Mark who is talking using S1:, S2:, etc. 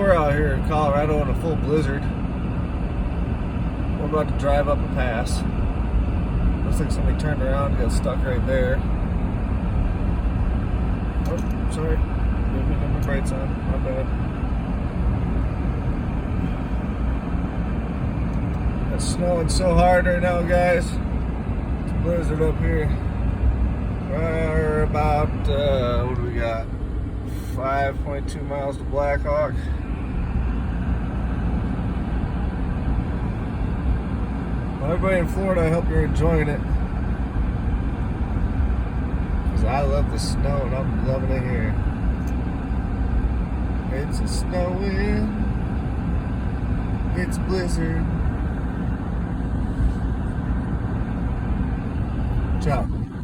S1: we're out here in Colorado in a full blizzard. We're about to drive up a pass. Looks like somebody turned around and got stuck right there. Oh, sorry. Didn't have my brakes on. My bad. It's snowing so hard right now, guys. It's a blizzard up here. We're about, what do we got? 5.2 miles to BlackHawk. Well, everybody in Florida, I hope you're enjoying it. Because I love the snow and I'm loving it here. It's a snowing. It's a blizzard. Ciao.